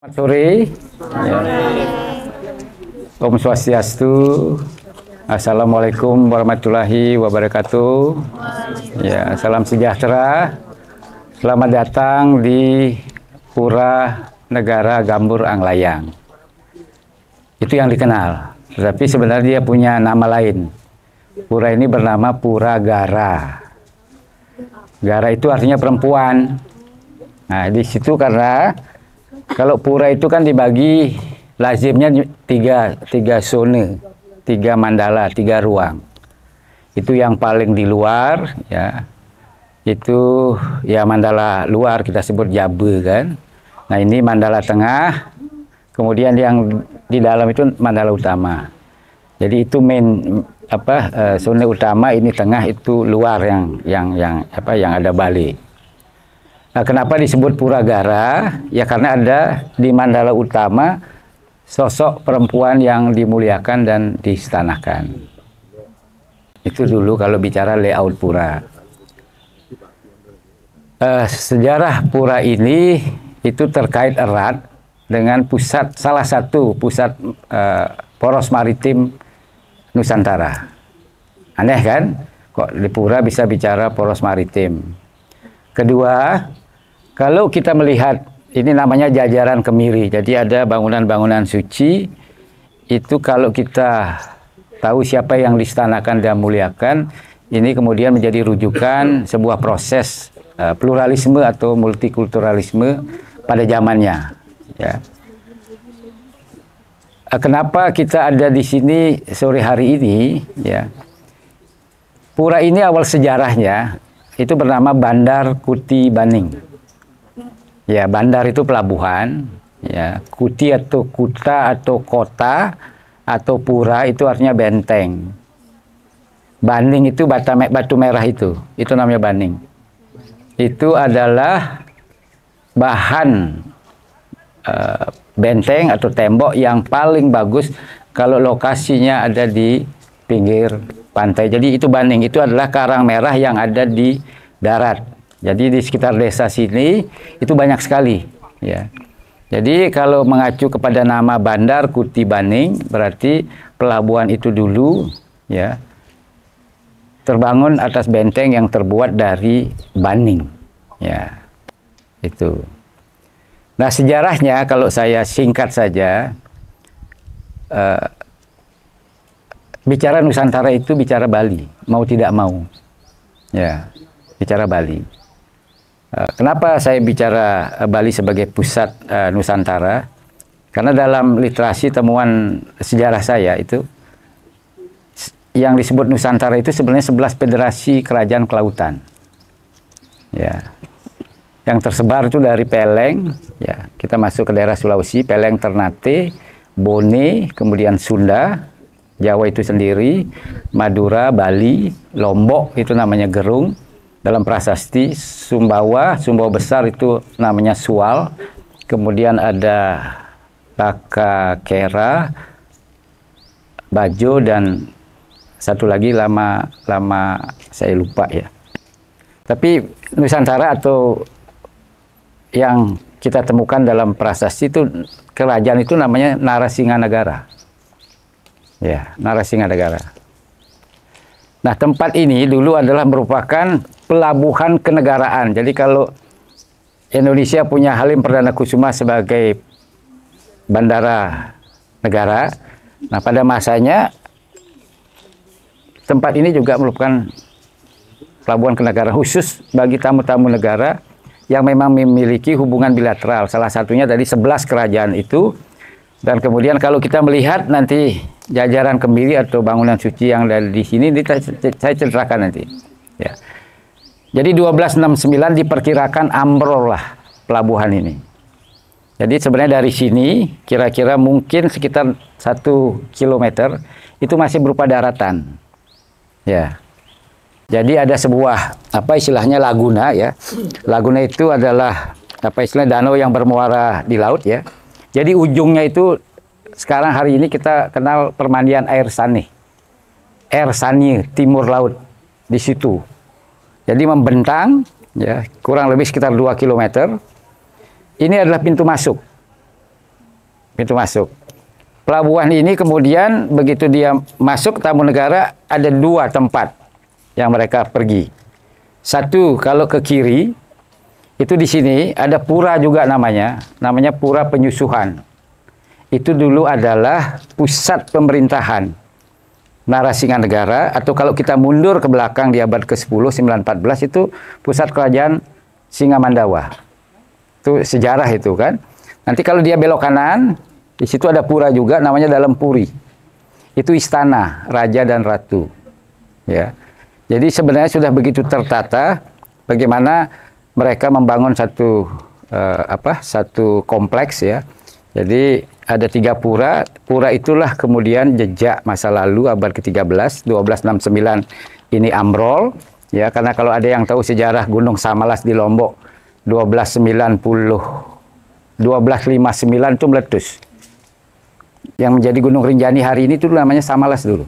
Selamat sore. Ya. Om Swastiastu. Assalamualaikum warahmatullahi wabarakatuh. Ya, salam sejahtera. Selamat datang di Pura Negara Gambur Anglayang. Itu yang dikenal. Tetapi sebenarnya dia punya nama lain. Pura ini bernama Pura Gara. Gara itu artinya perempuan. Nah, di situ karena kalau pura itu kan dibagi lazimnya tiga zone, 3 mandala, 3 ruang. Itu yang paling di luar, ya. Itu ya mandala luar kita sebut Jabe kan. Nah ini mandala tengah, kemudian yang di dalam itu mandala utama. Jadi itu main zone utama, ini tengah, itu luar yang ada balik. Nah, kenapa disebut Pura Gara? Ya karena ada di mandala utama sosok perempuan yang dimuliakan dan diistanakan. Itu dulu kalau bicara layout pura. Sejarah pura ini itu terkait erat dengan salah satu pusat poros maritim Nusantara. Aneh kan? Kok di pura bisa bicara poros maritim? Kedua, kalau kita melihat, ini namanya jajaran kemiri, jadi ada bangunan-bangunan suci, itu kalau kita tahu siapa yang diistanakan dan muliakan, ini kemudian menjadi rujukan sebuah proses pluralisme atau multikulturalisme pada zamannya. Ya. Kenapa kita ada di sini sore hari ini? Ya. Pura ini awal sejarahnya, itu bernama Bandar Kuti Baning. Ya, bandar itu pelabuhan, ya. Kuti atau kuta atau kota atau pura itu artinya benteng. Baning itu batu merah itu namanya baning. Itu adalah bahan benteng atau tembok yang paling bagus kalau lokasinya ada di pinggir pantai. Jadi itu baning, itu adalah karang merah yang ada di darat. Jadi di sekitar desa sini itu banyak sekali, ya. Jadi kalau mengacu kepada nama Bandar Kuti Baning, berarti pelabuhan itu dulu, ya, terbangun atas benteng yang terbuat dari baning, ya, itu. Nah sejarahnya kalau saya singkat saja, bicara Nusantara itu bicara Bali, mau tidak mau, ya, bicara Bali. Kenapa saya bicara Bali sebagai pusat Nusantara? Karena dalam literasi temuan sejarah saya itu, yang disebut Nusantara itu sebenarnya 11 federasi kerajaan kelautan. Ya. Yang tersebar itu dari Peleng, ya, kita masuk ke daerah Sulawesi, Peleng, Ternate, Bone, kemudian Sunda, Jawa itu sendiri, Madura, Bali, Lombok itu namanya Gerung. Dalam prasasti Sumbawa besar itu namanya Sual, kemudian ada Baka Kera, Bajo, dan satu lagi lama saya lupa ya. Tapi Nusantara atau yang kita temukan dalam prasasti itu kerajaan itu namanya Narasinganegara. Ya, Narasinganegara. Nah, tempat ini dulu adalah merupakan pelabuhan kenegaraan. Jadi kalau Indonesia punya Halim Perdana Kusuma sebagai bandara negara, nah pada masanya tempat ini juga merupakan pelabuhan kenegaraan khusus bagi tamu-tamu negara yang memang memiliki hubungan bilateral. Salah satunya dari 11 kerajaan itu. Dan kemudian kalau kita melihat nanti jajaran kemiri atau bangunan suci yang ada di sini, saya ceritakan nanti. Ya. Jadi 1269 diperkirakan ambrol lah pelabuhan ini. Jadi sebenarnya dari sini kira-kira mungkin sekitar 1 kilometer itu masih berupa daratan. Ya. Jadi ada sebuah istilahnya laguna, ya. Laguna itu adalah danau yang bermuara di laut, ya. Jadi ujungnya itu sekarang hari ini kita kenal permandian air Sani. Air Sani timur laut di situ. Jadi membentang, ya, kurang lebih sekitar 2 km. Ini adalah pintu masuk. pintu masuk. Pelabuhan ini kemudian begitu dia masuk Tarumanegara, ada dua tempat yang mereka pergi. Satu kalau ke kiri, itu di sini ada pura juga namanya Pura Penyusuhan. Itu dulu adalah pusat pemerintahan Narasinganegara, atau kalau kita mundur ke belakang di abad ke-10, 914 itu pusat kerajaan Singamandawa. Itu sejarah itu kan. Nanti kalau dia belok kanan, di situ ada pura juga namanya Dalempuri. Itu istana raja dan ratu. Ya. Jadi sebenarnya sudah begitu tertata bagaimana mereka membangun satu satu kompleks ya. Jadi ada 3 pura. Pura itulah kemudian jejak masa lalu abad ke-13, 1269 ini ambrol ya, karena kalau ada yang tahu sejarah Gunung Samalas di Lombok 1259 itu meletus. Yang menjadi Gunung Rinjani hari ini itu namanya Samalas dulu.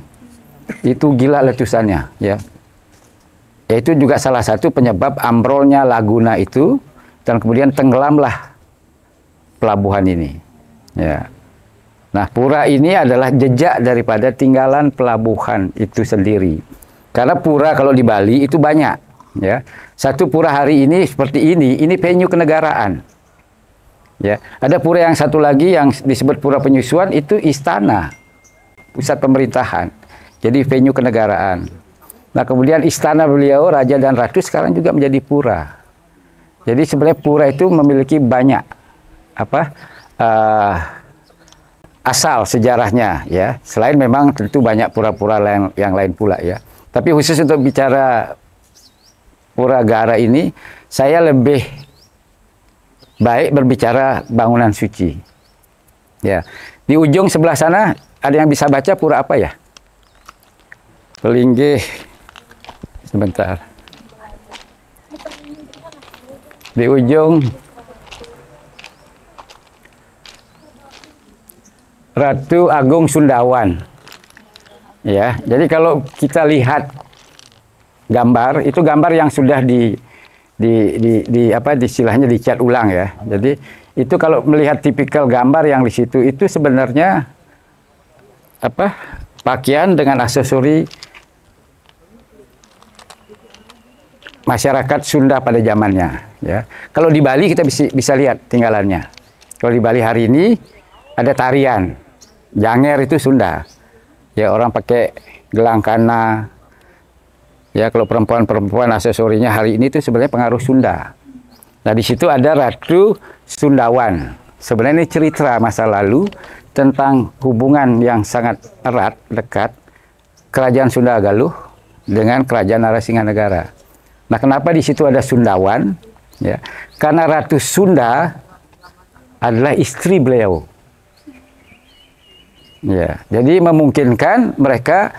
Itu gila letusannya ya. Itu juga salah satu penyebab ambrolnya laguna itu, dan kemudian tenggelamlah pelabuhan ini. Ya. Nah, pura ini adalah jejak daripada tinggalan pelabuhan itu sendiri. Karena pura kalau di Bali itu banyak, ya. Satu pura hari ini seperti ini venue kenegaraan. Ya, ada pura yang satu lagi yang disebut Pura Penyusuhan, itu istana, pusat pemerintahan. Jadi venue kenegaraan. Nah, kemudian istana beliau raja dan ratu sekarang juga menjadi pura. Jadi sebenarnya pura itu memiliki banyak asal sejarahnya ya. Selain memang tentu banyak pura-pura yang lain pula ya. Tapi khusus untuk bicara Pura Gara ini, saya lebih baik berbicara bangunan suci. Ya. Di ujung sebelah sana ada yang bisa baca pura apa ya? Pelinggih. Sebentar. Di ujung Ratu Agung Sundawan. Ya, jadi kalau kita lihat gambar, itu gambar yang sudah istilahnya dicat ulang ya. Jadi itu kalau melihat tipikal gambar yang di situ itu sebenarnya pakaian dengan aksesori masyarakat Sunda pada zamannya ya. Kalau di Bali kita bisa lihat tinggalannya. Kalau di Bali hari ini ada tarian Janger, itu Sunda. Ya, orang pakai gelang kana. Ya, kalau perempuan-perempuan aksesorinya hari ini itu sebenarnya pengaruh Sunda. Nah, di situ ada Ratu Sundawan. Sebenarnya ini cerita masa lalu tentang hubungan yang sangat erat, dekat Kerajaan Sunda Galuh dengan Kerajaan Narasinganegara. Nah, kenapa di situ ada Sundawan? Ya, karena Ratu Sunda adalah istri beliau. Ya, jadi memungkinkan mereka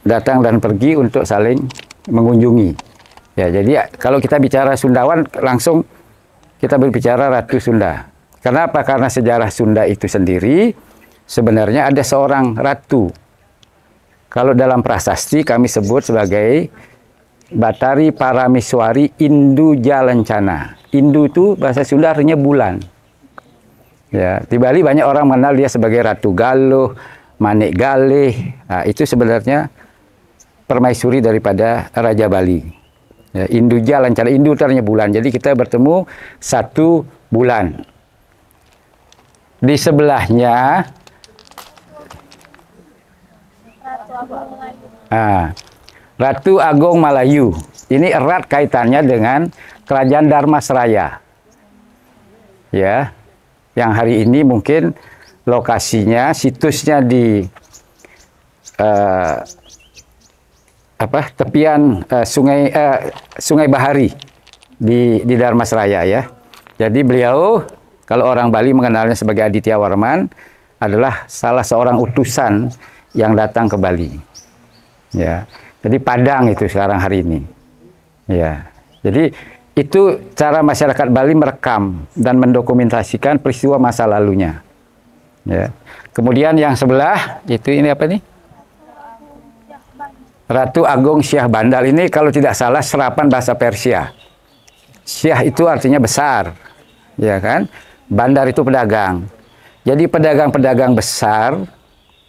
datang dan pergi untuk saling mengunjungi. Ya, jadi kalau kita bicara Sundawan, langsung kita berbicara Ratu Sunda. Karena apa? Karena sejarah Sunda itu sendiri sebenarnya ada seorang ratu. Kalau dalam prasasti kami sebut sebagai Batari Paramiswari Induja Lencana. Indu itu bahasa Sunda artinya bulan. Ya, di Bali banyak orang mengenal dia sebagai Ratu Galuh, Manik Galih. Nah, itu sebenarnya permaisuri daripada Raja Bali. Ya, Induja Lencana, Indu artinya bulan. Jadi kita bertemu 1 bulan. Di sebelahnya Ratu Agung Malayu. Ini erat kaitannya dengan Kerajaan Dharmasraya. Ya, yang hari ini mungkin lokasinya, situsnya di tepian Sungai Bahari di Dharmasraya ya. Jadi beliau, kalau orang Bali mengenalnya sebagai Aditya Warman, adalah salah seorang utusan yang datang ke Bali. Ya. Jadi Padang itu sekarang hari ini. Ya. Jadi itu cara masyarakat Bali merekam dan mendokumentasikan peristiwa masa lalunya. Ya. Kemudian yang sebelah itu ini apa nih? Ratu Agung Syah Bandar. Ini kalau tidak salah serapan bahasa Persia. Syah itu artinya besar, ya kan? Bandar itu pedagang. Jadi pedagang-pedagang besar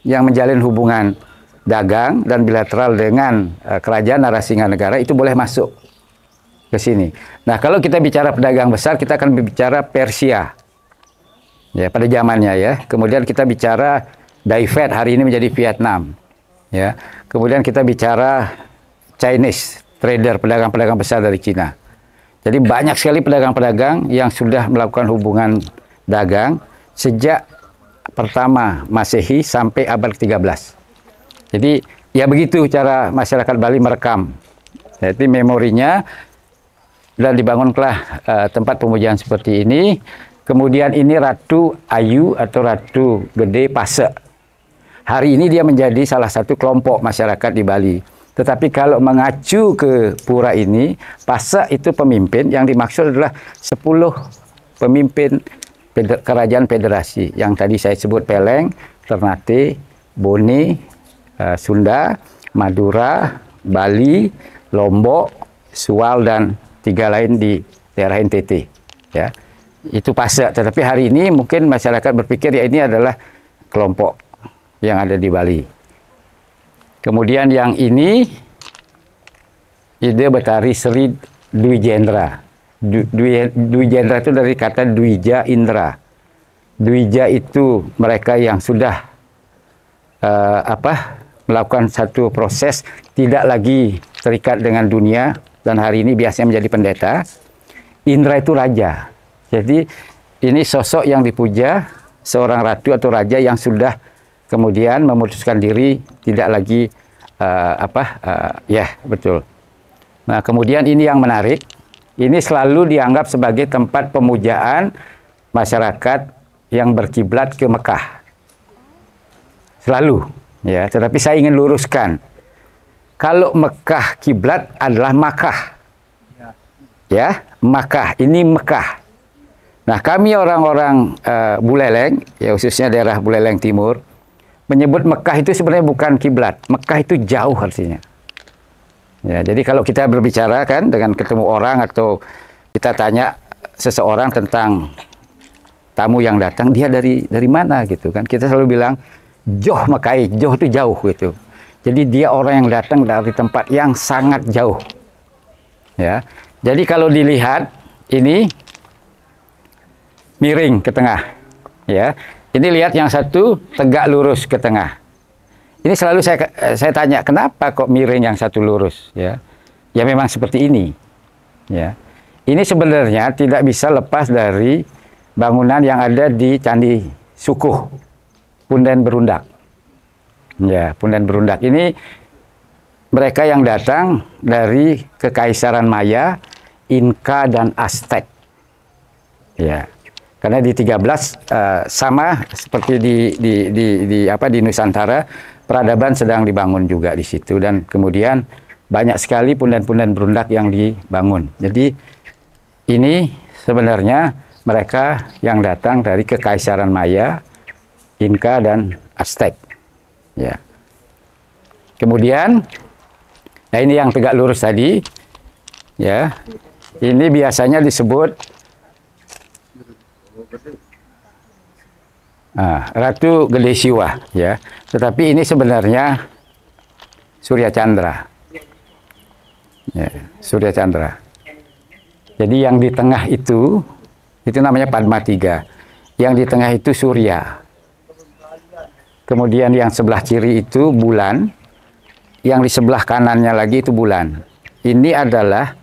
yang menjalin hubungan dagang dan bilateral dengan kerajaan Narasinganegara itu boleh masuk ke sini. Nah, kalau kita bicara pedagang besar, kita akan berbicara Persia. Ya, pada zamannya ya. Kemudian kita bicara Daivet, hari ini menjadi Vietnam. Ya. Kemudian kita bicara Chinese trader, pedagang-pedagang besar dari Cina. Jadi banyak sekali pedagang-pedagang yang sudah melakukan hubungan dagang sejak pertama Masehi sampai abad ke-13. Jadi ya begitu cara masyarakat Bali merekam. Jadi memorinya, dan dibangunlah tempat pemujaan seperti ini. Kemudian ini Ratu Ayu atau Ratu Gede Pase. Hari ini dia menjadi salah satu kelompok masyarakat di Bali. Tetapi kalau mengacu ke pura ini, Pase itu pemimpin, yang dimaksud adalah 10 pemimpin kerajaan federasi. Yang tadi saya sebut Peleng, Ternate, Bone, Sunda, Madura, Bali, Lombok, Sual, dan 3 lain di daerah NTT. Ya, itu Pase. Tetapi hari ini mungkin masyarakat berpikir ya ini adalah kelompok yang ada di Bali. Kemudian yang ini ide Betari Sri Dwijendra. Dwijendra itu dari kata Dwija Indra. Dwija itu mereka yang sudah melakukan satu proses tidak lagi terikat dengan dunia, dan hari ini biasanya menjadi pendeta. Indra itu raja. Jadi ini sosok yang dipuja, seorang ratu atau raja yang sudah kemudian memutuskan diri tidak lagi ya betul. Nah, kemudian ini yang menarik, ini selalu dianggap sebagai tempat pemujaan masyarakat yang berkiblat ke Mekah. Selalu. Ya, tetapi saya ingin luruskan. Kalau Mekah kiblat adalah Makkah. Ya, Makkah. Ini Mekah. Nah, kami orang-orang Buleleng, ya khususnya daerah Buleleng Timur, menyebut Mekah itu sebenarnya bukan kiblat. Mekah itu jauh artinya. Ya, jadi kalau kita berbicara kan dengan ketemu orang atau kita tanya seseorang tentang tamu yang datang, dia dari mana gitu kan. Kita selalu bilang Joh Makai, Joh itu jauh gitu. Jadi dia orang yang datang dari tempat yang sangat jauh. Ya. Jadi kalau dilihat ini miring ke tengah. Ya. Ini lihat yang satu tegak lurus ke tengah. Ini selalu saya tanya, kenapa kok miring yang satu lurus, ya? Ya memang seperti ini. Ya. Ini sebenarnya tidak bisa lepas dari bangunan yang ada di Candi Sukuh, Punden Berundak. Ya, Punden Berundak ini mereka yang datang dari Kekaisaran Maya, Inka, dan Aztec. Ya. Karena di 13 sama seperti di Nusantara, peradaban sedang dibangun juga di situ, dan kemudian banyak sekali punden-punden berundak yang dibangun. Jadi ini sebenarnya mereka yang datang dari Kekaisaran Maya, Inka, dan Aztec. Ya. Kemudian, nah ini yang tegak lurus tadi, ya. Ini biasanya disebut Ratu Gede Siwa, ya. Tetapi ini sebenarnya Surya Chandra. Ya, Surya Chandra. Jadi yang di tengah itu namanya Padma Tiga. Yang di tengah itu Surya. Kemudian yang sebelah kiri itu bulan. Yang di sebelah kanannya lagi itu bulan. Ini adalah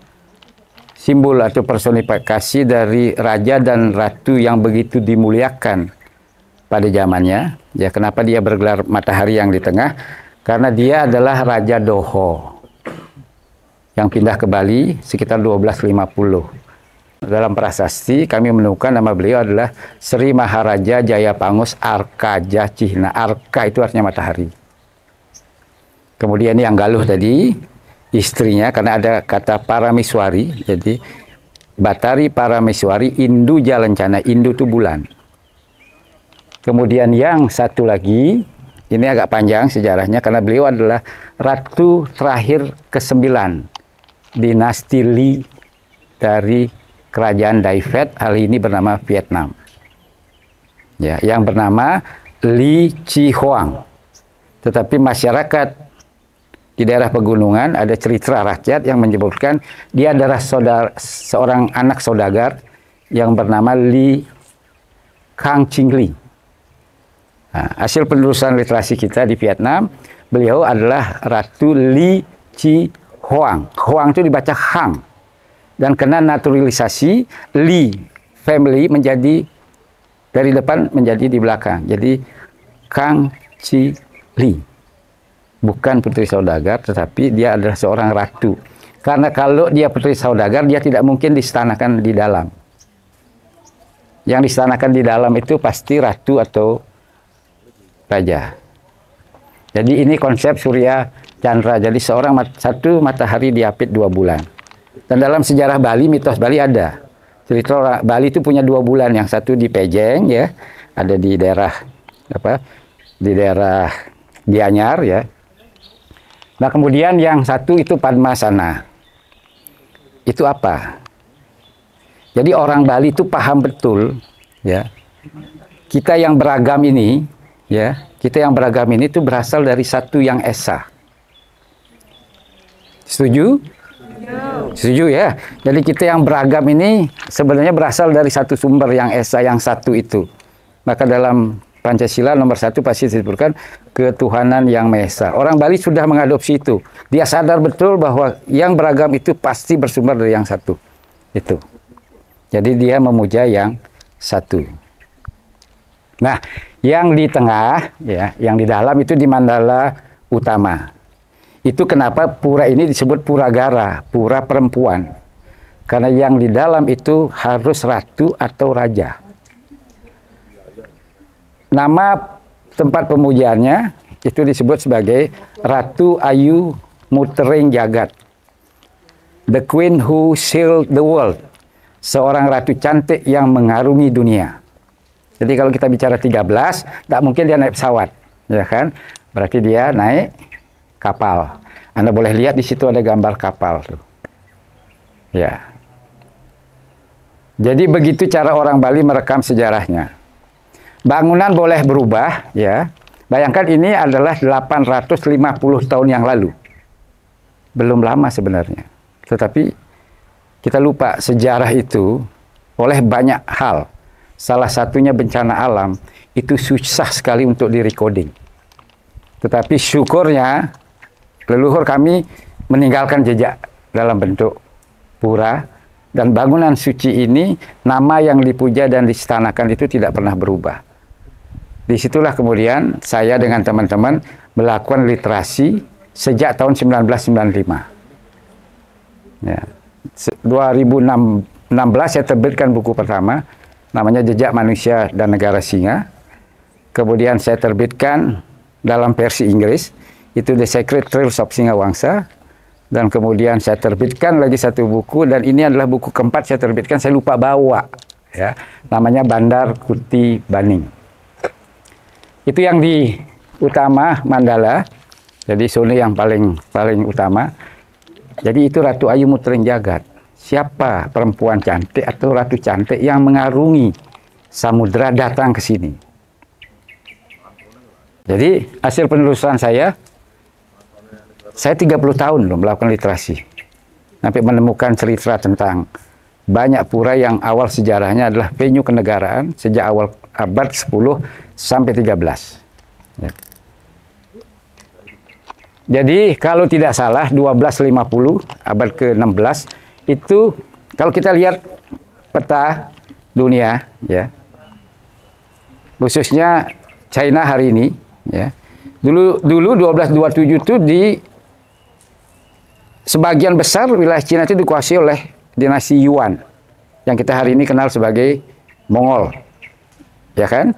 simbol atau personifikasi dari raja dan ratu yang begitu dimuliakan pada zamannya. Ya, kenapa dia bergelar matahari yang di tengah? Karena dia adalah Raja Doho yang pindah ke Bali sekitar 1250. Dalam prasasti kami menemukan nama beliau adalah Sri Maharaja Jayapangus Arkaja Cihna. Arka itu artinya matahari. Kemudian yang Galuh tadi istrinya, karena ada kata Paramiswari, jadi Batari Paramiswari Indu Jalancana. Indu itu bulan. Kemudian yang satu lagi, ini agak panjang sejarahnya karena beliau adalah ratu terakhir ke-9 dinasti Li dari kerajaan Daivet, hari ini bernama Vietnam. ya, yang bernama Li Qihuang. Tetapi masyarakat di daerah pegunungan ada cerita rakyat yang menyebutkan dia adalah seorang anak saudagar yang bernama Li Kangqingli. Nah, hasil penelusuran literasi kita di Vietnam, beliau adalah Ratu Li Qihuang. Huang itu dibaca Hang. Dan kena naturalisasi Li family menjadi dari depan menjadi di belakang. Jadi Kangqingli. Bukan putri saudagar, tetapi dia adalah seorang ratu. Karena kalau dia putri saudagar, dia tidak mungkin diistanakan di dalam. Yang diistanakan di dalam itu pasti ratu atau raja. Jadi ini konsep Surya Chandra. Jadi satu matahari diapit 2 bulan. Dan dalam sejarah Bali, mitos Bali ada. Cerita Bali itu punya 2 bulan. Yang satu di Pejeng, ya, ada di daerah di daerah Gianyar, ya. Nah, kemudian yang satu itu Padmasana. Itu apa? Jadi orang Bali itu paham betul, ya. Kita yang beragam ini, ya, kita yang beragam ini itu berasal dari satu yang esa. Setuju? Setuju, ya. Jadi kita yang beragam ini sebenarnya berasal dari satu sumber yang esa, yang satu itu. Maka dalam Pancasila nomor 1 pasti disebutkan ketuhanan yang Maha Esa. Orang Bali sudah mengadopsi itu. Dia sadar betul bahwa yang beragam itu pasti bersumber dari yang satu. Itu. Jadi dia memuja yang satu. Nah, yang di tengah, ya, yang di dalam itu di Mandala Utama. Itu kenapa pura ini disebut pura gara, pura perempuan. Karena yang di dalam itu harus ratu atau raja. Nama tempat pemujaannya itu disebut sebagai Ratu Ayu Mutering Jagat. The Queen who Sealed the World. Seorang ratu cantik yang mengarungi dunia. Jadi kalau kita bicara 13, tak mungkin dia naik pesawat, ya kan? Berarti dia naik kapal. Anda boleh lihat di situ ada gambar kapal tuh. Ya. Jadi begitu cara orang Bali merekam sejarahnya. Bangunan boleh berubah, ya. Bayangkan ini adalah 850 tahun yang lalu. Belum lama sebenarnya. Tetapi kita lupa sejarah itu oleh banyak hal. Salah satunya bencana alam itu susah sekali untuk direcording. Tetapi syukurnya leluhur kami meninggalkan jejak dalam bentuk pura, dan bangunan suci ini nama yang dipuja dan diistanakan itu tidak pernah berubah. Disitulah kemudian saya dengan teman-teman melakukan literasi sejak tahun 1995. Ya. 2016 saya terbitkan buku pertama, namanya Jejak Manusia dan Negara Singa. Kemudian saya terbitkan dalam versi Inggris, itu The Sacred Trails of Singa Wangsa. Dan kemudian saya terbitkan lagi satu buku, dan ini adalah buku keempat saya terbitkan, saya lupa bawa. Ya. Namanya Bandar Kuti Baning. Itu yang di utama Mandala, jadi zona yang paling utama. Jadi itu Ratu Ayu Mutering Jagat. Siapa perempuan cantik atau ratu cantik yang mengarungi samudera datang ke sini? Jadi hasil penelusuran saya 30 tahun loh melakukan literasi. Sampai menemukan cerita tentang banyak pura yang awal sejarahnya adalah venue kenegaraan sejak awal abad 10 sampai 13. Ya. Jadi kalau tidak salah 1250 abad ke-16 itu kalau kita lihat peta dunia, ya, khususnya China hari ini, ya, dulu 1227 itu di sebagian besar wilayah Cina itu dikuasai oleh dinasti Yuan yang kita hari ini kenal sebagai Mongol, ya kan?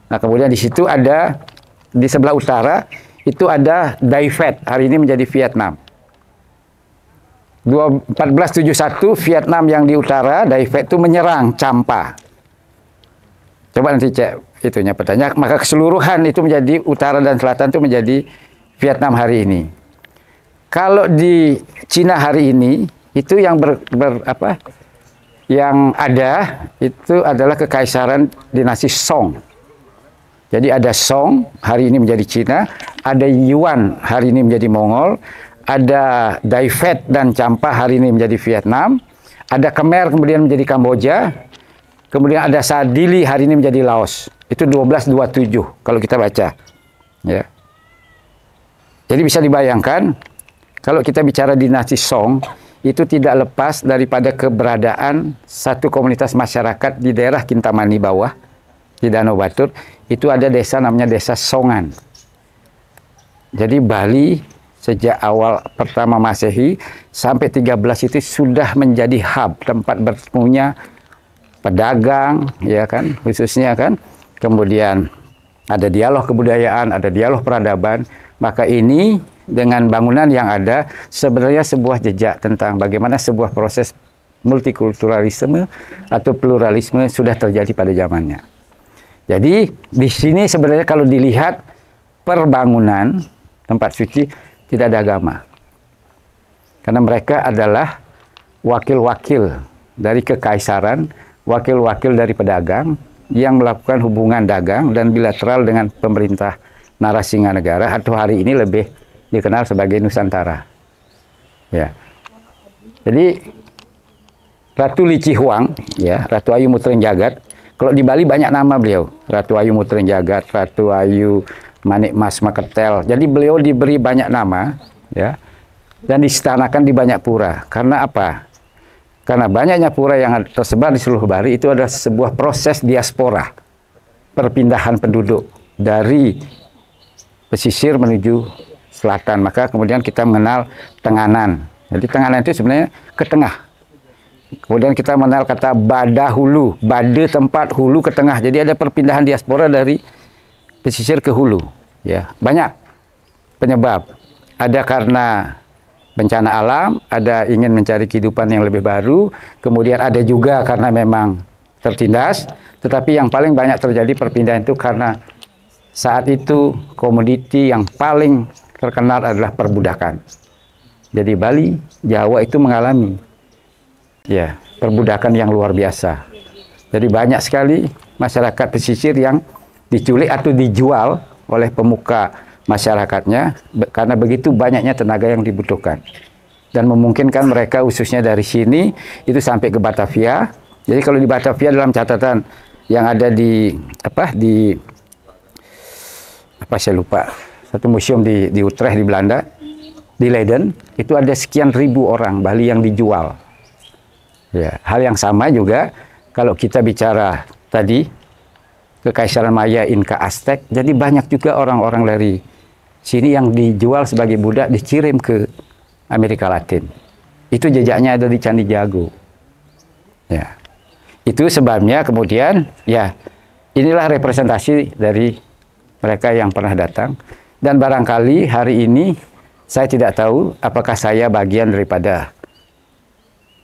Nah, kemudian di situ ada di sebelah utara itu ada Dai Viet, hari ini menjadi Vietnam. 1471 Vietnam yang di utara, Dai Viet itu menyerang Champa. Coba nanti cek itunya petanya, maka keseluruhan itu menjadi utara dan selatan itu menjadi Vietnam hari ini. Kalau di Cina hari ini itu yang yang ada itu adalah kekaisaran dinasti Song. Jadi ada Song, hari ini menjadi Cina, ada Yuan, hari ini menjadi Mongol, ada Dai Viet dan Champa, hari ini menjadi Vietnam, ada Khmer kemudian menjadi Kamboja, kemudian ada Sadili, hari ini menjadi Laos. Itu 1227 kalau kita baca. Ya. Jadi bisa dibayangkan, kalau kita bicara dinasti Song, itu tidak lepas daripada keberadaan satu komunitas masyarakat di daerah Kintamani bawah, di Danau Batur, itu ada desa namanya desa Songan. Jadi Bali sejak awal pertama Masehi sampai 13 itu sudah menjadi hub, tempat bertemunya pedagang, ya kan, khususnya kan. Kemudian ada dialog kebudayaan, ada dialog peradaban. Maka ini dengan bangunan yang ada sebenarnya sebuah jejak tentang bagaimana sebuah proses multikulturalisme atau pluralisme sudah terjadi pada zamannya. Jadi di sini sebenarnya kalau dilihat perbangunan tempat suci tidak ada agama. Karena mereka adalah wakil-wakil dari kekaisaran, wakil-wakil dari pedagang yang melakukan hubungan dagang dan bilateral dengan pemerintah Narasinganegara atau hari ini lebih dikenal sebagai Nusantara. Ya. Jadi Ratu Lici Huang, ya, Ratu Ayu Mutreng Jagat. Kalau di Bali banyak nama beliau, Ratu Ayu Mutreng Jagat, Ratu Ayu Manik Mas Maketel. Jadi beliau diberi banyak nama, ya, dan disetanakan di banyak pura. Karena apa? Karena banyaknya pura yang tersebar di seluruh Bali itu adalah sebuah proses diaspora, perpindahan penduduk dari pesisir menuju selatan. Maka kemudian kita mengenal Tenganan. Jadi Tenganan itu sebenarnya ke tengah. Kemudian kita mengenal kata Badahulu, Bade tempat, hulu ke tengah. Jadi ada perpindahan diaspora dari pesisir ke hulu. Ya, banyak penyebab. Ada karena bencana alam, ada ingin mencari kehidupan yang lebih baru, kemudian ada juga karena memang tertindas, tetapi yang paling banyak terjadi perpindahan itu karena saat itu komoditi yang paling terkenal adalah perbudakan. Jadi Bali, Jawa itu mengalami ya perbudakan yang luar biasa. Jadi banyak sekali masyarakat pesisir yang diculik atau dijual oleh pemuka masyarakatnya karena begitu banyaknya tenaga yang dibutuhkan dan memungkinkan mereka khususnya dari sini itu sampai ke Batavia. Jadi kalau di Batavia dalam catatan yang ada di saya lupa, satu museum di Utrecht di Belanda, di Leiden, itu ada sekian ribu orang Bali yang dijual. Ya, hal yang sama juga kalau kita bicara tadi Kekaisaran Maya, Inka, Aztec, jadi banyak juga orang-orang dari sini yang dijual sebagai budak dikirim ke Amerika Latin. Itu jejaknya ada di Candi Jago. Ya. Itu sebabnya kemudian ya inilah representasi dari mereka yang pernah datang dan barangkali hari ini saya tidak tahu apakah saya bagian daripada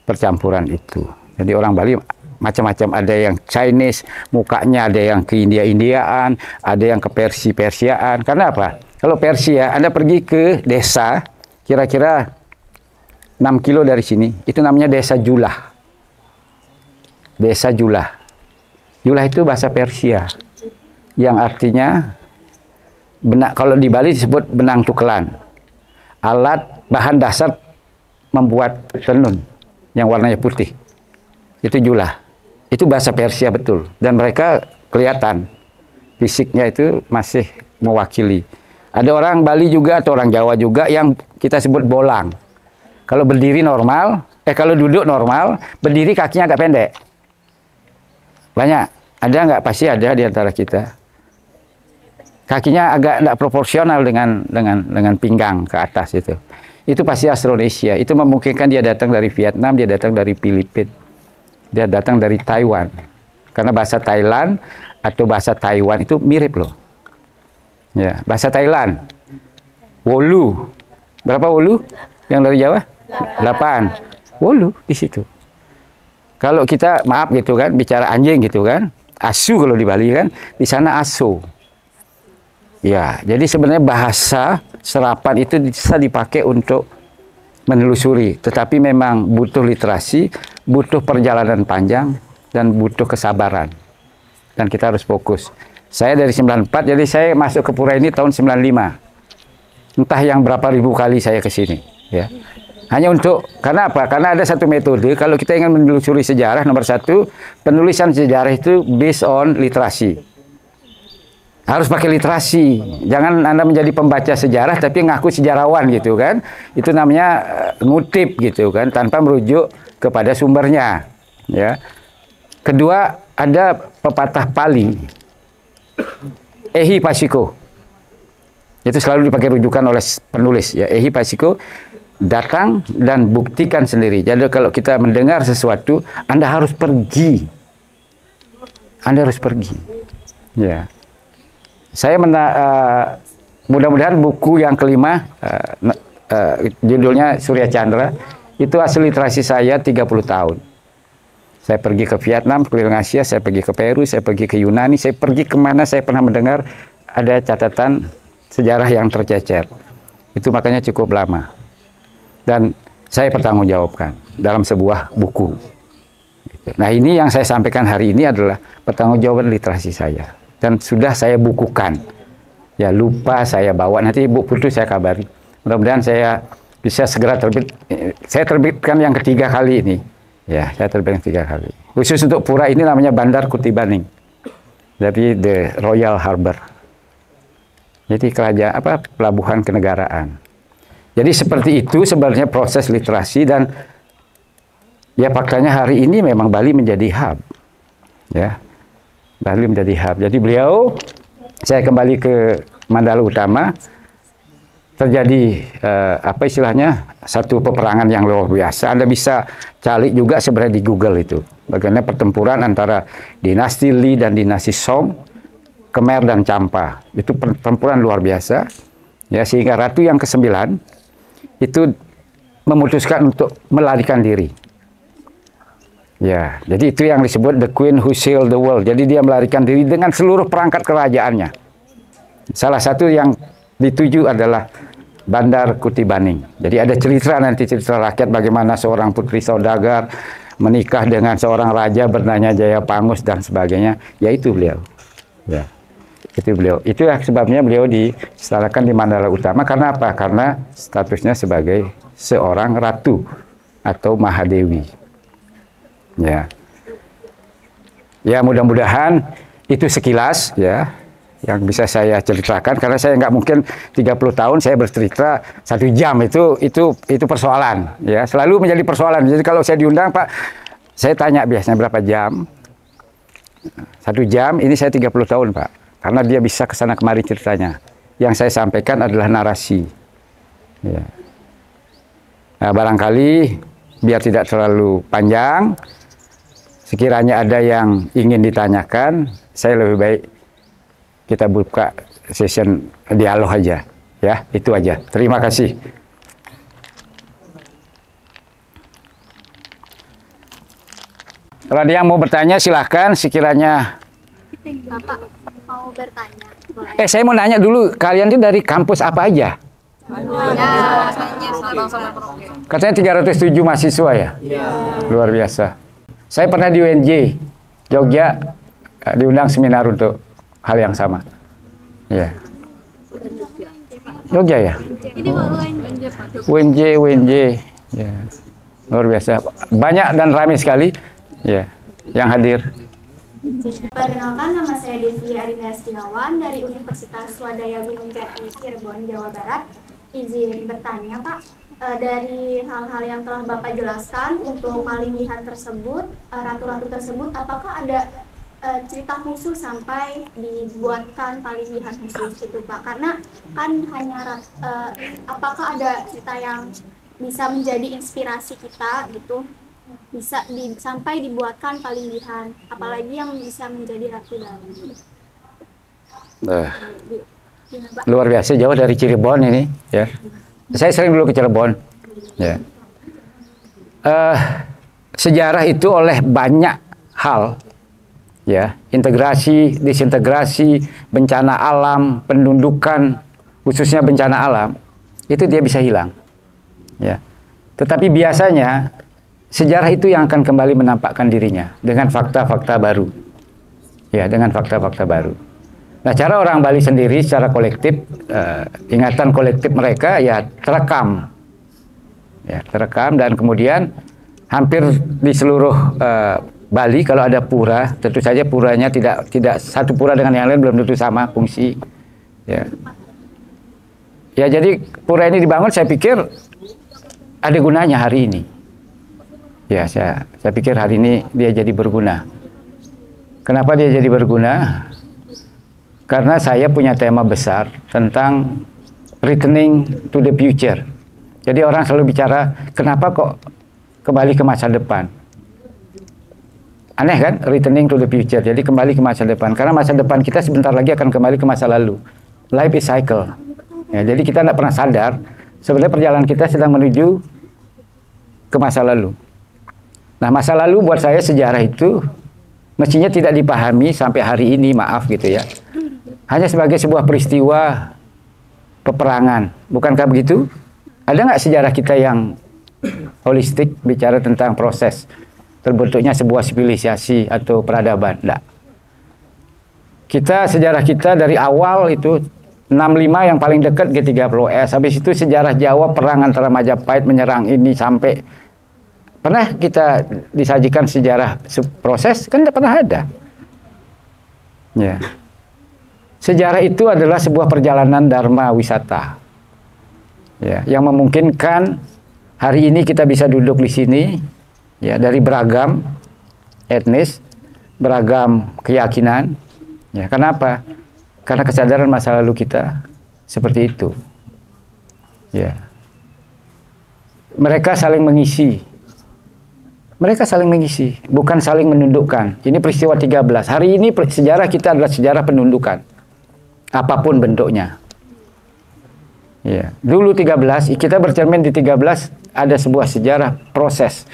percampuran itu. Jadi orang Bali macam-macam, ada yang Chinese, mukanya ada yang ke India-Indiaan, ada yang ke Persia-Persiaan. Karena apa? Kalau Persia, Anda pergi ke desa, kira-kira 6 kilo dari sini, itu namanya Desa Julah. Desa Julah. Julah itu bahasa Persia, yang artinya, kalau di Bali disebut benang tukelan. Alat bahan dasar membuat tenun yang warnanya putih. Itu Julah. Itu bahasa Persia betul. Dan mereka kelihatan fisiknya itu masih mewakili. Ada orang Bali juga atau orang Jawa juga yang kita sebut bolang. Kalau berdiri normal, kalau duduk normal, berdiri kakinya agak pendek. Banyak. Ada nggak? Pasti ada di antara kita. Kakinya agak nggak proporsional dengan pinggang ke atas itu. Itu pasti Austronesia. Itu memungkinkan dia datang dari Vietnam, dia datang dari Filipina, dia datang dari Taiwan. Karena bahasa Thailand atau bahasa Taiwan itu mirip loh. Ya, bahasa Thailand. Wolu. Berapa wolu? Yang dari Jawa? 8. Wolu di situ. Kalau kita maaf gitu kan, bicara anjing gitu kan, asu kalau di Bali kan, di sana aso. Ya, jadi sebenarnya bahasa serapan itu bisa dipakai untuk menelusuri, tetapi memang butuh literasi, butuh perjalanan panjang, dan butuh kesabaran. Dan kita harus fokus. Saya dari 94, jadi saya masuk ke pura ini tahun 95. Entah yang berapa ribu kali saya ke sini, ya. Hanya untuk, karena apa? Karena ada satu metode, kalau kita ingin menelusuri sejarah, nomor satu, penulisan sejarah itu based on literasi. Harus pakai literasi. Jangan Anda menjadi pembaca sejarah tapi ngaku sejarawan gitu kan. Itu namanya ngutip gitu kan, tanpa merujuk kepada sumbernya, ya. Kedua, ada pepatah Pali, ehi pasiko. Itu selalu dipakai rujukan oleh penulis, ya. Ehi pasiko, datang dan buktikan sendiri. Jadi kalau kita mendengar sesuatu, Anda harus pergi. Anda harus pergi. Ya. Saya mudah-mudahan buku yang kelima, judulnya Surya Chandra, itu hasil literasi saya 30 tahun. Saya pergi ke Vietnam, keliling Asia, saya pergi ke Peru, saya pergi ke Yunani, saya pergi kemana saya pernah mendengar ada catatan sejarah yang tercecer. Itu makanya cukup lama. Dan saya pertanggungjawabkan dalam sebuah buku. Nah, ini yang saya sampaikan hari ini adalah pertanggungjawaban literasi saya. Dan sudah saya bukukan. Ya, lupa saya bawa. Nanti Bu Putu saya kabari. Mudah-mudahan saya bisa segera terbit. Saya terbitkan yang ketiga kali ini. Ya, saya terbitkan 3 kali. Khusus untuk pura ini namanya Bandar Kutibaning. Jadi The Royal Harbor. Jadi kerajaan pelabuhan kenegaraan. Jadi seperti itu sebenarnya proses literasi, dan ya faktanya hari ini memang Bali menjadi hub. Ya. Bali menjadi hub. Jadi beliau, saya kembali ke Mandala Utama, terjadi apa istilahnya, satu peperangan yang luar biasa. Anda bisa cari juga sebenarnya di Google itu. Bagaimana pertempuran antara dinasti Li dan dinasti Song, Khmer dan Champa. Itu pertempuran luar biasa. Ya, sehingga ratu yang ke-9 itu memutuskan untuk melarikan diri. Ya, jadi itu yang disebut the queen who sailed the world. Jadi dia melarikan diri dengan seluruh perangkat kerajaannya. Salah satu yang dituju adalah Bandar Kutibaning. Jadi ada cerita nanti, cerita rakyat bagaimana seorang putri saudagar menikah dengan seorang raja bernama Jayapangus dan sebagainya. Yaitu beliau. Ya. Itu beliau. Itu sebabnya beliau diistanakan di Mandala Utama. Karena apa? Karena statusnya sebagai seorang ratu atau Mahadewi. Ya. Ya, mudah-mudahan itu sekilas ya yang bisa saya ceritakan, karena saya nggak mungkin 30 tahun saya bercerita 1 jam, itu persoalan ya, selalu menjadi persoalan. Jadi kalau saya diundang, Pak, saya tanya biasanya berapa jam. 1 jam, ini saya 30 tahun, Pak. Karena dia bisa ke sana kemari ceritanya. Yang saya sampaikan adalah narasi. Ya. Nah, barangkali biar tidak terlalu panjang, sekiranya ada yang ingin ditanyakan, saya lebih baik kita buka session dialog aja. Ya, itu aja. Terima kasih. Kalau ada yang mau bertanya silahkan, sekiranya. Bapak mau bertanya. Boleh. Saya mau nanya dulu, kalian itu dari kampus apa aja? Katanya 307 mahasiswa ya? Luar biasa. Saya pernah di UNJ, Jogja, diundang seminar untuk hal yang sama. Ya. Jogja ya? UNJ. Ya. Luar biasa. Banyak dan ramai sekali ya yang hadir. Perkenalkan, nama saya Devi Arina Setiawan dari Universitas Swadaya Gunung Jati, Cirebon, Jawa Barat. Izin bertanya, Pak, dari hal-hal yang telah Bapak jelaskan untuk Palingihan tersebut, ratu-ratu tersebut, apakah ada cerita khusus sampai dibuatkan Palingihan khusus itu, Pak? Karena kan hanya apakah ada cerita yang bisa menjadi inspirasi kita gitu, bisa sampai dibuatkan Palingihan, apalagi yang bisa menjadi ratu Bali. Luar biasa, jauh dari Cirebon ini ya. Saya sering dulu ke Cirebon ya. Sejarah itu oleh banyak hal ya, integrasi, disintegrasi, bencana alam, pendudukan, khususnya bencana alam, itu dia bisa hilang ya. Tetapi biasanya sejarah itu yang akan kembali menampakkan dirinya dengan fakta-fakta baru. Ya, dengan fakta-fakta baru. Nah, cara orang Bali sendiri secara kolektif, ingatan kolektif mereka ya terekam. Ya, terekam dan kemudian hampir di seluruh Bali kalau ada pura, tentu saja puranya tidak satu pura dengan yang lain belum tentu sama fungsi. Ya. Ya, jadi pura ini dibangun saya pikir ada gunanya hari ini. Ya, saya pikir hari ini dia jadi berguna. Kenapa dia jadi berguna? Karena saya punya tema besar tentang returning to the future. Jadi orang selalu bicara, kenapa kok kembali ke masa depan? Aneh kan? Returning to the future. Jadi kembali ke masa depan. Karena masa depan kita sebentar lagi akan kembali ke masa lalu. Life is cycle. Ya, jadi kita tidak pernah sadar, sebenarnya perjalanan kita sedang menuju ke masa lalu. Nah, masa lalu buat saya sejarah itu mestinya tidak dipahami sampai hari ini, maaf gitu ya. Hanya sebagai sebuah peristiwa peperangan. Bukankah begitu? Ada nggak sejarah kita yang holistik bicara tentang proses terbentuknya sebuah sivilisasi atau peradaban? Enggak. Sejarah kita dari awal itu 65 yang paling dekat G30S. Habis itu sejarah Jawa, perang antara Majapahit menyerang ini sampai pernah kita disajikan sejarah proses? Kan tidak pernah ada. Ya. Sejarah itu adalah sebuah perjalanan dharma wisata. Ya, yang memungkinkan hari ini kita bisa duduk di sini ya, dari beragam etnis, beragam keyakinan. Ya, kenapa? Karena kesadaran masa lalu kita seperti itu. Ya. Mereka saling mengisi. Mereka saling mengisi, bukan saling menundukkan. Ini peristiwa 13. Hari ini sejarah kita adalah sejarah penundukan. Apapun bentuknya. Ya. Dulu 13, kita bercermin di 13 ada sebuah sejarah proses.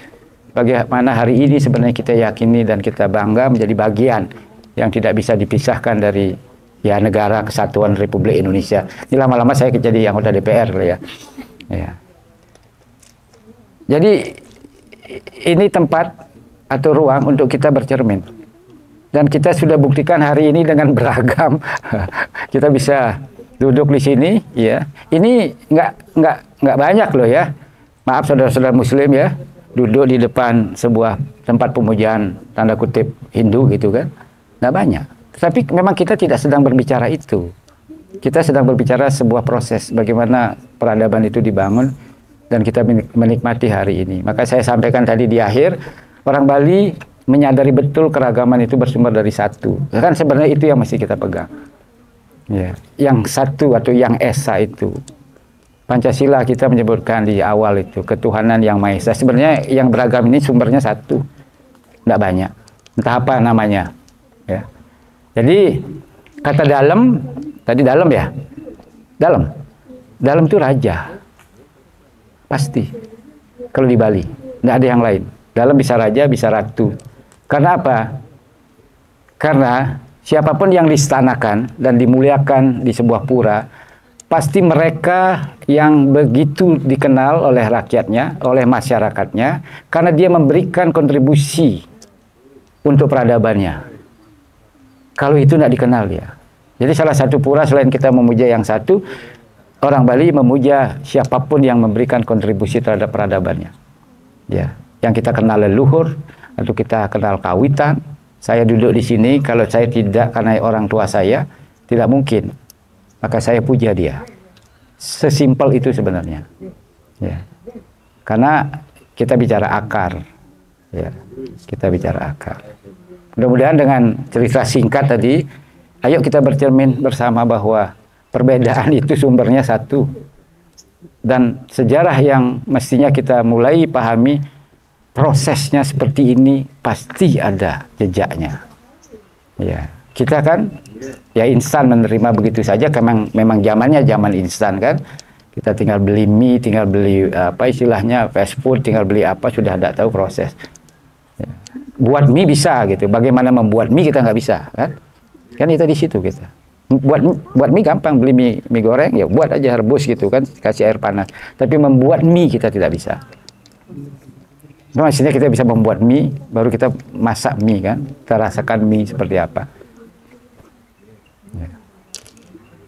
Bagaimana hari ini sebenarnya kita yakini dan kita bangga menjadi bagian yang tidak bisa dipisahkan dari ya negara kesatuan Republik Indonesia. Ini lama-lama saya jadi anggota DPR ya. Ya. Jadi ini tempat atau ruang untuk kita bercermin. Dan kita sudah buktikan hari ini dengan beragam. Kita bisa duduk di sini, ya. Ini nggak banyak loh ya. Maaf saudara-saudara Muslim ya, duduk di depan sebuah tempat pemujaan tanda kutip Hindu gitu kan, nggak banyak. Tapi memang kita tidak sedang berbicara itu. Kita sedang berbicara sebuah proses bagaimana peradaban itu dibangun dan kita menikmati hari ini. Maka saya sampaikan tadi di akhir, orang Bali menyadari betul keragaman itu bersumber dari satu. Kan sebenarnya itu yang mesti kita pegang. Ya, yang satu atau yang esa itu. Pancasila kita menyebutkan di awal itu ketuhanan yang Maha Esa. Sebenarnya yang beragam ini sumbernya satu, tidak banyak. Entah apa namanya. Ya. Jadi kata dalam, tadi dalam ya, dalam itu raja, pasti. Kalau di Bali, tidak ada yang lain. Dalam bisa raja, bisa ratu. Karena apa? Karena siapapun yang diistanakan dan dimuliakan di sebuah pura, pasti mereka yang begitu dikenal oleh rakyatnya, oleh masyarakatnya, karena dia memberikan kontribusi untuk peradabannya. Kalau itu tidak dikenal ya. Jadi salah satu pura selain kita memuja yang satu, orang Bali memuja siapapun yang memberikan kontribusi terhadap peradabannya. Ya, yang kita kenal leluhur, atau kita kenal kawitan. Saya duduk di sini, kalau saya tidak karena orang tua saya, tidak mungkin. Maka saya puja dia. Sesimpel itu sebenarnya. Ya. Karena kita bicara akar. Ya. Kita bicara akar. Mudah-mudahan dengan cerita singkat tadi, ayo kita bercermin bersama bahwa perbedaan itu sumbernya satu. Dan sejarah yang mestinya kita mulai pahami, prosesnya seperti ini pasti ada jejaknya. Ya, kita kan ya instan menerima begitu saja, memang zamannya zaman instan kan. Kita tinggal beli mie, tinggal beli apa istilahnya fast food, tinggal beli apa sudah tidak tahu proses. Ya. Buat mie bisa gitu, bagaimana membuat mie kita nggak bisa kan? Kan itu di situ kita. Buat mie gampang, beli mie goreng ya buat aja, rebus gitu kan, kasih air panas. Tapi membuat mie kita tidak bisa. Nah, maksudnya kita bisa membuat mie, baru kita masak mie kan, kita rasakan mie seperti apa. Ya.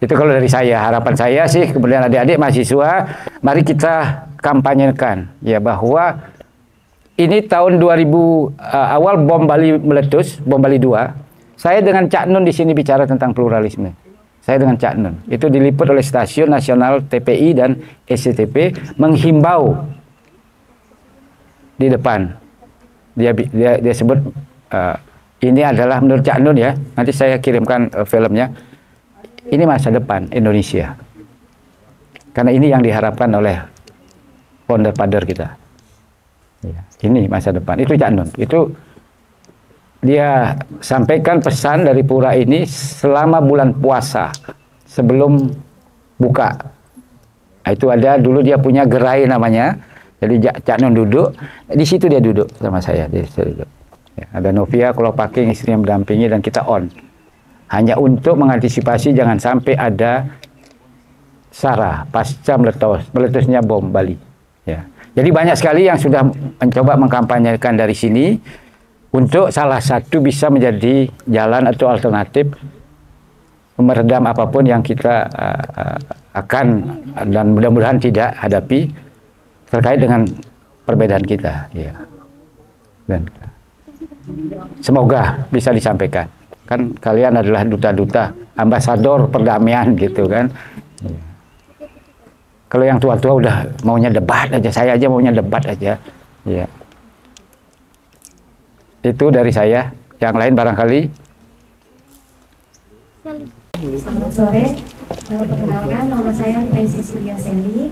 Itu kalau dari saya, harapan saya sih, kemudian adik-adik mahasiswa, mari kita kampanyekan ya bahwa ini tahun 2000 awal bom Bali meletus, bom Bali 2. Saya dengan Cak Nun di sini bicara tentang pluralisme. Saya dengan Cak Nun. Itu diliput oleh Stasiun Nasional TPI dan SCTP menghimbau di depan. Dia sebut ini adalah menurut Cak Nun ya. Nanti saya kirimkan filmnya. Ini masa depan Indonesia. Karena ini yang diharapkan oleh founder-father kita. Ya, ini masa depan. Itu Cak Nun. Itu dia sampaikan pesan dari pura ini selama bulan puasa sebelum buka. Itu ada dulu dia punya gerai namanya. Jadi Cak Nun duduk. Di situ dia duduk sama saya. Di situ duduk. Ya, ada Novia, kalau parking istri yang mendampingi dan kita on. Hanya untuk mengantisipasi jangan sampai ada SARA pasca meletusnya bom Bali. Ya. Jadi banyak sekali yang sudah mencoba mengkampanyekan dari sini untuk salah satu bisa menjadi jalan atau alternatif meredam apapun yang kita akan dan mudah-mudahan tidak hadapi terkait dengan perbedaan kita. Ya. Dan semoga bisa disampaikan. Kan kalian adalah duta-duta, ambasador perdamaian gitu kan. Ya. Kalau yang tua-tua udah maunya debat aja, saya aja maunya debat aja. Ya. Itu dari saya. Yang lain barangkali. Selamat sore. Perkenalkan, nama saya Tracy Surya Seli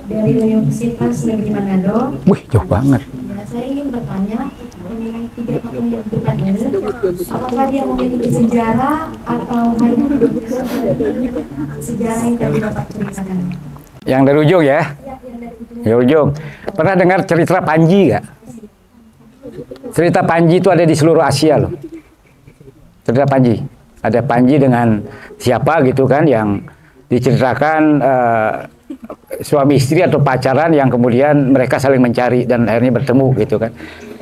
dari Universitas Negeri Manado. Wih, jauh banget. Ya, saya ingin bertanya mengenai tiga tokoh yang bertanya, apakah dia memiliki sejarah atau hanya sejarah yang tadi Bapak ceritakan? Yang dari ujung ya? Dari ujung. Pernah dengar cerita Panji nggak? Cerita Panji itu ada di seluruh Asia loh. Cerita Panji. Ada Panji dengan siapa gitu kan yang diceritakan suami istri atau pacaran yang kemudian mereka saling mencari dan akhirnya bertemu gitu kan.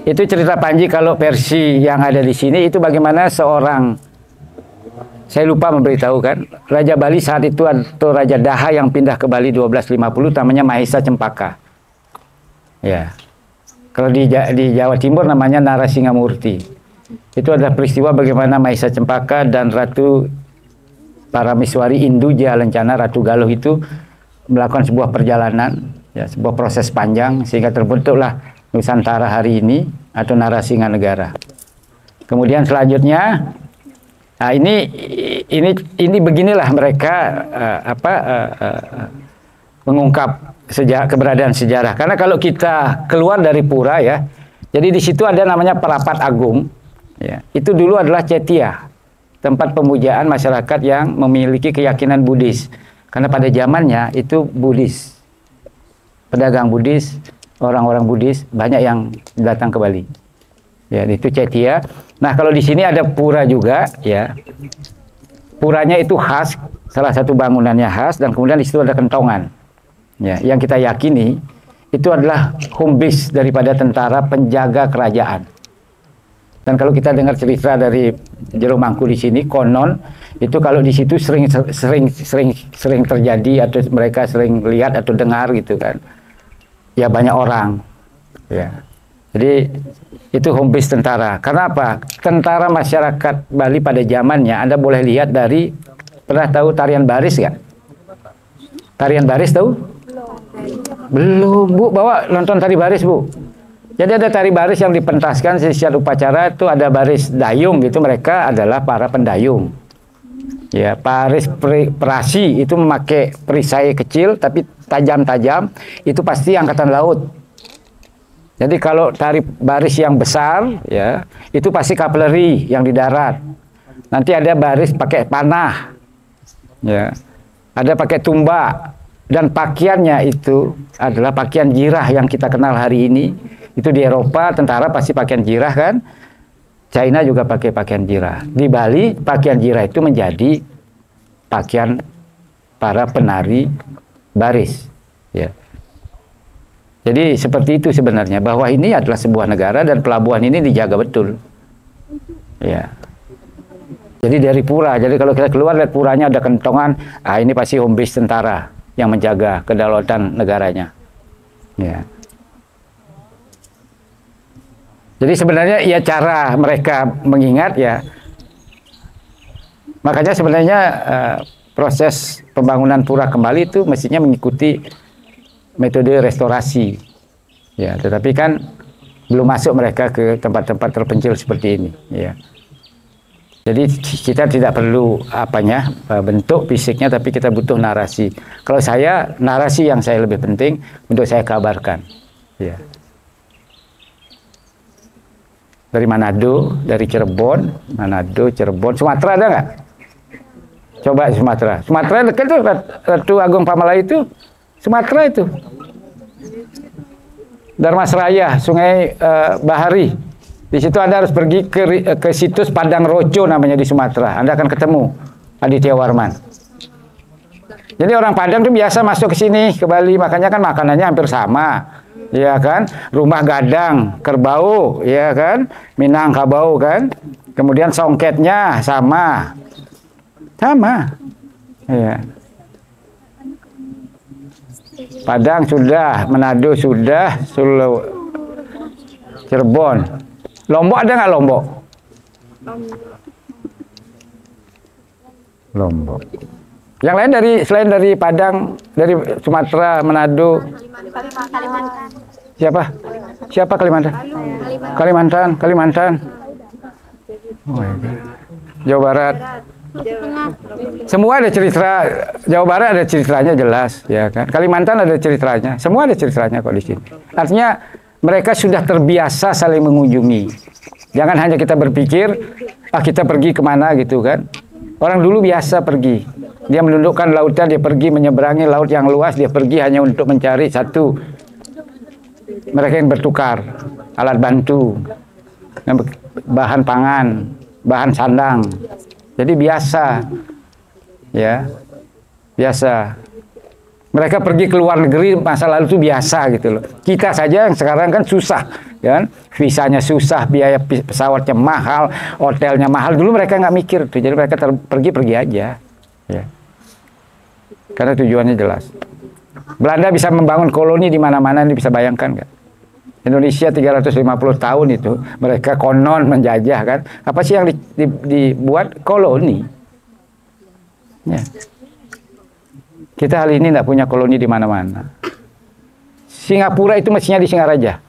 Itu cerita Panji. Kalau versi yang ada di sini itu bagaimana seorang, saya lupa memberitahu kan, Raja Bali saat itu atau Raja Daha yang pindah ke Bali 1250 namanya Mahesa Cempaka. Ya. Kalau di Jawa Timur namanya Narasingamurti. Itu adalah peristiwa bagaimana Mahesa Cempaka dan Ratu Parameswari Induja Lencana Ratu Galuh itu melakukan sebuah perjalanan, ya, sebuah proses panjang sehingga terbentuklah Nusantara hari ini atau Narasinganegara. Kemudian selanjutnya, nah ini beginilah mereka mengungkap keberadaan sejarah. Karena kalau kita keluar dari pura ya, jadi di situ ada namanya Perapat Agung. Ya, itu dulu adalah Cetia, tempat pemujaan masyarakat yang memiliki keyakinan Buddhis. Karena pada zamannya itu Buddhis, pedagang Buddhis, orang-orang Buddhis banyak yang datang ke Bali. Ya, itu Cetia. Nah, kalau di sini ada pura juga, ya. Puranya itu khas, salah satu bangunannya khas, dan kemudian di situ ada kentongan. Ya, yang kita yakini itu adalah home base daripada tentara penjaga kerajaan. Dan kalau kita dengar cerita dari Jero Mangku di sini, konon itu kalau di situ sering terjadi atau mereka sering lihat atau dengar gitu kan. Ya banyak orang. Ya. Jadi itu home base tentara. Karena apa? Tentara masyarakat Bali pada zamannya Anda boleh lihat dari, pernah tahu tarian baris nggak? Tarian baris tahu? Belum, Bu. Bawa nonton tari baris, Bu. Jadi ada tari baris yang dipentaskan setiap upacara itu ada baris dayung gitu, mereka adalah para pendayung. Ya, baris perasi itu memakai perisai kecil tapi tajam-tajam, itu pasti angkatan laut. Jadi kalau tari baris yang besar ya, itu pasti kavaleri yang di darat. Nanti ada baris pakai panah. Ya. Ada pakai tumbak dan pakaiannya itu adalah pakaian jirah yang kita kenal hari ini. Itu di Eropa tentara pasti pakaian jirah kan, China juga pakai pakaian jirah. Di Bali pakaian jirah itu menjadi pakaian para penari baris. Ya. Jadi seperti itu sebenarnya, bahwa ini adalah sebuah negara dan pelabuhan ini dijaga betul. Ya. Jadi dari pura. Jadi kalau kita keluar lihat puranya ada kentongan, ini pasti home base tentara yang menjaga kedaulatan negaranya. Ya. Jadi sebenarnya ya cara mereka mengingat ya. Makanya sebenarnya proses pembangunan pura kembali itu mestinya mengikuti metode restorasi. Ya, tetapi kan belum masuk mereka ke tempat-tempat terpencil seperti ini. Ya. Jadi kita tidak perlu bentuk fisiknya, tapi kita butuh narasi. Kalau saya, narasi yang saya lebih penting untuk saya kabarkan. Ya. Dari Manado, dari Cirebon, Sumatera ada nggak? Coba Sumatera. Sumatera dekat tuh, Ratu Agung Pamala itu, Sumatera itu. Dharmasraya, Sungai Bahari. Di situ Anda harus pergi ke situs Padang Roco namanya di Sumatera. Anda akan ketemu Aditya Warman. Jadi orang Padang tuh biasa masuk ke sini, ke Bali, makanya kan makanannya hampir sama. Ya kan? Rumah gadang, kerbau, ya kan? Minangkabau kan? Kemudian songketnya sama. Sama. Ya. Padang sudah, Manado sudah, Cirebon. Lombok ada nggak Lombok? Lombok. Yang lain selain dari Padang, dari Sumatera, Manado. Kalimantan. Siapa Kalimantan? Kalimantan. Oh, Jawa Barat. Semua ada cerita. Jawa Barat ada ceritanya jelas, ya kan. Kalimantan ada ceritanya. Semua ada ceritanya kok di sini. Artinya mereka sudah terbiasa saling mengunjungi. Jangan hanya kita berpikir, kita pergi kemana gitu kan. Orang dulu biasa pergi. Dia menundukkan lautan, dia pergi menyeberangi laut yang luas, dia pergi hanya untuk mencari satu. Mereka yang bertukar, alat bantu, bahan pangan, bahan sandang. Jadi biasa, ya, biasa. Mereka pergi ke luar negeri masa lalu itu biasa gitu loh. Kita saja yang sekarang kan susah, kan? Visanya susah, biaya pesawatnya mahal, hotelnya mahal. Dulu mereka nggak mikir tuh, jadi mereka pergi aja, ya. Karena tujuannya jelas. Belanda bisa membangun koloni di mana-mana, ini bisa bayangkan nggak? Indonesia 350 tahun itu mereka konon menjajah kan. Apa sih yang dibuat? Koloni. Ya. Kita hari ini tidak punya koloni di mana-mana. Singapura itu mestinya di Singaraja.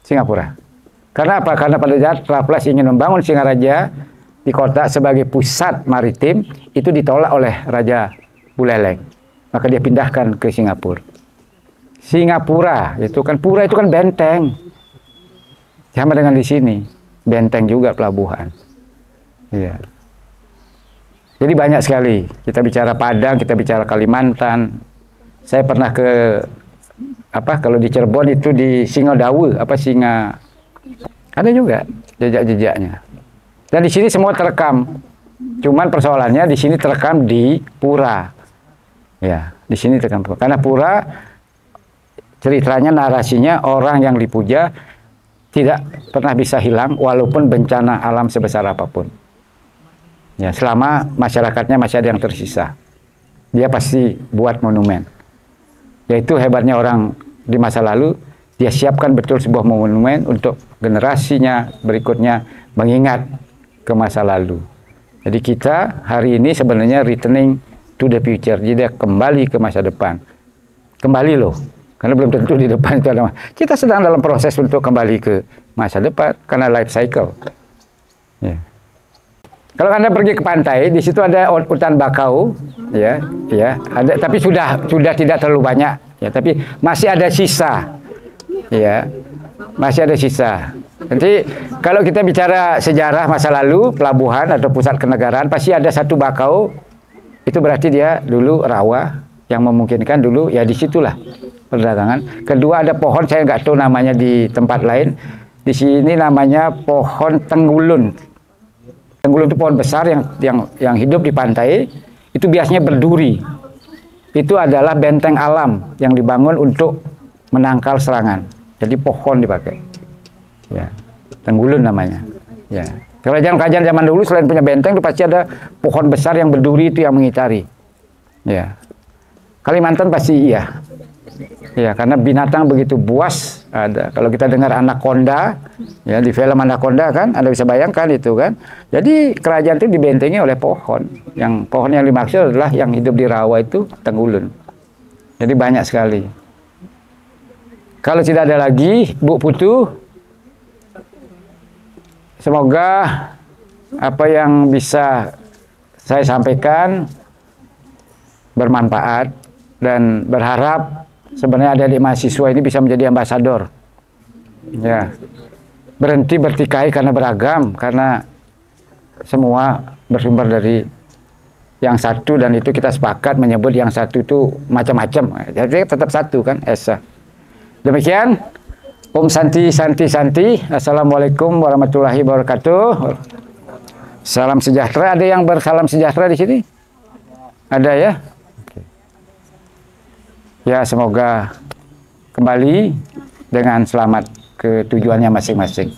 Singapura. Karena apa? Karena pada saat Raffles ingin membangun Singaraja di kota sebagai pusat maritim, itu ditolak oleh Raja Buleleng. Maka dia pindahkan ke Singapura. Singapura itu kan benteng. Sama dengan di sini, benteng juga pelabuhan. Iya. Jadi banyak sekali. Kita bicara Padang, kita bicara Kalimantan. Saya pernah kalau di Cirebon itu di Singodawu, ada juga jejak-jejaknya. Dan di sini semua terekam. Cuman persoalannya di sini terekam di pura. Ya, di sini terekam. Karena pura ceritanya, narasinya orang yang dipuja tidak pernah bisa hilang walaupun bencana alam sebesar apapun. Ya, selama masyarakatnya masih ada yang tersisa, dia pasti buat monumen. Yaitu hebatnya orang di masa lalu, dia siapkan betul sebuah monumen untuk generasinya berikutnya mengingat ke masa lalu. Jadi kita hari ini sebenarnya returning to the future, jadi kembali ke masa depan. Kembali loh. Karena belum tentu di depan itu ada. Kita sedang dalam proses untuk kembali ke masa depan karena life cycle. Ya. Kalau Anda pergi ke pantai, di situ ada hutan bakau, ya, ada, tapi sudah tidak terlalu banyak, ya, tapi masih ada sisa, ya, masih ada sisa. Nanti kalau kita bicara sejarah masa lalu, pelabuhan atau pusat kenegaraan, pasti ada satu bakau, itu berarti dia dulu rawa yang memungkinkan dulu, ya disitulah perdagangan. Kedua ada pohon, saya nggak tahu namanya di tempat lain. Di sini namanya pohon tenggulun. Tenggulun itu pohon besar yang hidup di pantai. Itu biasanya berduri. Itu adalah benteng alam yang dibangun untuk menangkal serangan. Jadi pohon dipakai. Ya, tenggulun namanya. Ya. Kerajaan-kerajaan zaman dulu selain punya benteng itu pasti ada pohon besar yang berduri itu yang mengitari. Ya. Kalimantan pasti iya. Ya, karena binatang begitu buas ada. Kalau kita dengar anaconda, ya di film anaconda kan, Anda bisa bayangkan itu kan. Jadi kerajaan itu dibentengi oleh pohon. Yang pohon yang dimaksud adalah yang hidup di rawa itu tenggulun. Jadi banyak sekali. Kalau tidak ada lagi, Bu Putu, semoga apa yang bisa saya sampaikan bermanfaat dan berharap sebenarnya adik-adik mahasiswa ini bisa menjadi ambasador. Ya. Berhenti bertikai karena beragam, karena semua bersumber dari yang satu dan itu kita sepakat menyebut yang satu itu macam-macam. Jadi tetap satu kan, Esa. Demikian. Om Santi Santi Santi. Assalamualaikum warahmatullahi wabarakatuh. Salam sejahtera. Ada yang bersalam sejahtera di sini? Ada ya? Ya, semoga kembali dengan selamat ke tujuannya masing-masing.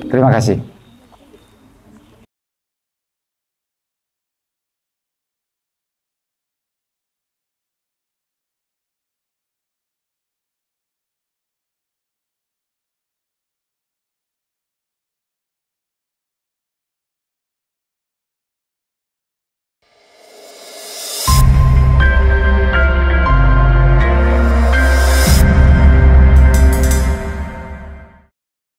Terima kasih.